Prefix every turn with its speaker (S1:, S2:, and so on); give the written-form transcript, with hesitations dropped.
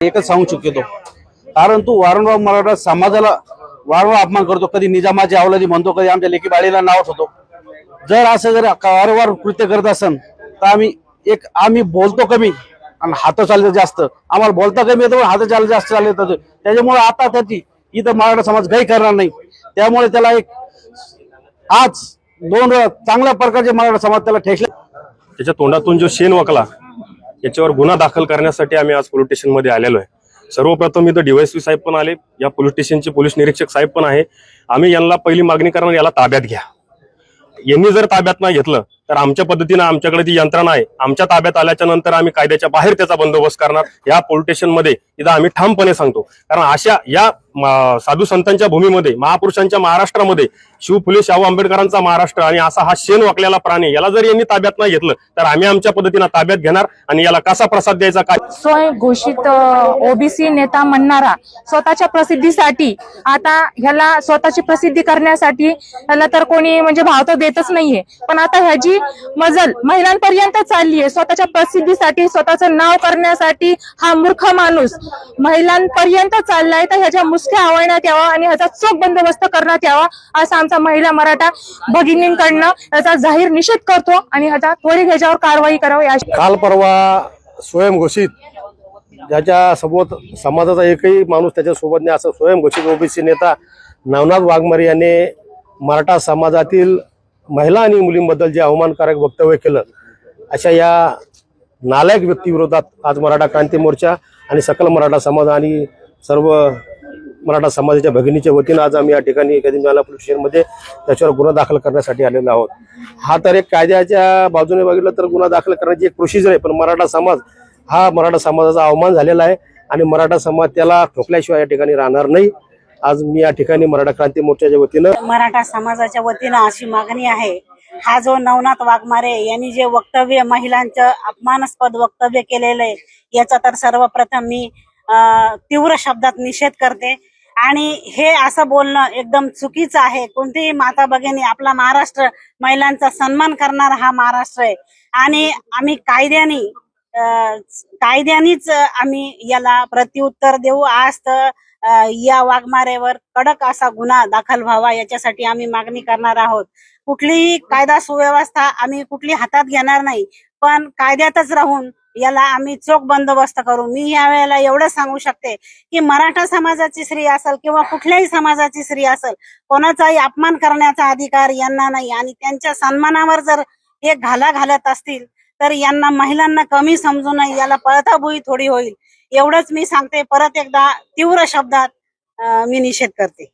S1: एकच सांगू शकतो, कारण तू वारंवार मराठा समाजाला वारंवार अपमान करतो. कधी निजामाची अवलादी म्हणतो, कधी आमच्या लेकी बाळीला नाव ठेवतो. जर असं जर वारंवार कृत्य करत असेल तर आम्ही बोलतो कमी आणि हात चालले जास्त. आम्हाला बोलता कमी येतो, हात चालले जास्त चालले येतात. त्याच्यामुळे आता त्याची इथं मराठा समाज काही करणार नाही. त्यामुळे त्याला आज 2 चांगल्या प्रकारचे मराठा समाज त्याला ठेसले.
S2: त्याच्या तोंडातून जो शेण वकला याच्यावर गुन्हा दाखल करण्यासाठी आम्ही आज पोलीस स्टेशन मध्ये आलेलो आहे. सर्वप्रथम इथं डीवायएसपी साहेब पण आले, या पोलीस स्टेशनचे पोलीस निरीक्षक साहेब पण आहे. आम्ही यांना पहिली मागणी करणार, याला ताब्यात घ्या. यांनी जर ताब्यात नाही घेतलं तर आमच्या पद्धतीने आमच्याकडे ती यंत्रणा आहे, आमच्या ताब्यात आल्याच्या नंतर आम्ही कायद्याच्या बाहेर त्याचा बंदोबस्त करणार. या पोलीस स्टेशन मध्ये इथं आम्ही ठामपणे सांगतो, कारण अशा या साधू संतांच्या भूमीमध्ये, महापुरुषांच्या महाराष्ट्रामध्ये, शिव फुले शाहू आंबेडकरांचा महाराष्ट्र आणि असा हा शेण वाकलेला प्राणी, याला जर यांनी ताब्यात नाही घेतलं तर आम्ही आमच्या पद्धतीने ताब्यात घेणार आणि याला कसा प्रसाद द्यायचा काय.
S3: स्वयं घोषित ओबीसी नेता म्हणणारा स्वतःच्या प्रसिद्धीसाठी आता ह्याला स्वतःची प्रसिद्धी करण्यासाठी ह्याला तर कोणी म्हणजे भाव तर देतच नाहीये, पण आता ह्याची मजल महिलांपर्यंत चालली आहे. स्वतःच्या प्रसिद्धीसाठी, स्वतःचं नाव करण्यासाठी हा मूर्ख माणूस महिलांपर्यंत चाललाय. तर ह्याच्या मुसक्या आवळण्यात यावा आणि ह्याचा चोख बंदोबस्त करण्यात यावा, असा आमचा महिला मराठा भगिनींकडनं याचा जाहीर निषेध करतो आणि ह्याचा त्वरित ह्याच्यावर कारवाई करावी.
S4: काल परवा स्वयंघोषित ज्याच्या सोबत समाजाचा एकही माणूस त्याच्या सोबत नाही, असं स्वयंघोषित ओबीसी नेता नवनाथ वाघमारे यांनी मराठा समाजातील महिला आणि मुलींबद्दल जे अवमानकारक वक्तव्य केलं, अशा या नालायक व्यक्तीविरोधात आज मराठा क्रांती मोर्चा आणि सकल मराठा समाज आणि सर्व मराठा समाजाच्या भगिनीच्या वतीनं आज आम्ही या ठिकाणी कदमजाला पोलीस स्टेशनमध्ये त्याच्यावर गुन्हा दाखल करण्यासाठी आलेलो आहोत. हा तर एक कायद्याच्या बाजूने बघितलं तर गुन्हा दाखल करण्याची एक प्रोसिजर आहे, पण मराठा समाजाचा अवमान झालेला आहे आणि मराठा समाज त्याला ठोकल्याशिवाय या ठिकाणी राहणार नाही. आज मी या ठिकाणी मराठा क्रांती मोर्चाच्या वतीनं
S5: मराठा समाजाच्या वतीनं अशी मागणी आहे, हा जो नवनाथ वाघमारे यांनी जे वक्तव्य महिलांचं अपमानास्पद वक्तव्य केलेलं आहे, याचा तर सर्वप्रथम मी तीव्र शब्दात निषेध करते. आणि हे असं बोलणं एकदम चुकीचं आहे. कोणतीही माता भगिनी, आपला महाराष्ट्र महिलांचा सन्मान करणारा हा महाराष्ट्र आहे आणि आम्ही कायद्यानेच आम्ही याला प्रत्युत्तर देऊ. आज तर या वाघमारेवर कडक असा गुन्हा दाखल व्हावा याच्यासाठी आम्ही मागणी करणार आहोत. कुठलीही कायदा सुव्यवस्था आम्ही कुठली हातात घेणार नाही, पण कायद्यातच राहून याला आम्ही चोख बंदोबस्त करू. मी यावेळेला एवढं सांगू शकते की मराठा समाजाची स्त्री असेल किंवा कुठल्याही समाजाची स्त्री असेल, कोणाचाही अपमान करण्याचा अधिकार यांना नाही. आणि त्यांच्या सन्मानावर जर हे घाला घालत असतील तर यांना महिलांना कमी समजू नये, याला पळताभुई थोडी होईल. एवढंच मी सांगते. परत एकदा तीव्र शब्दात मी निषेध करते.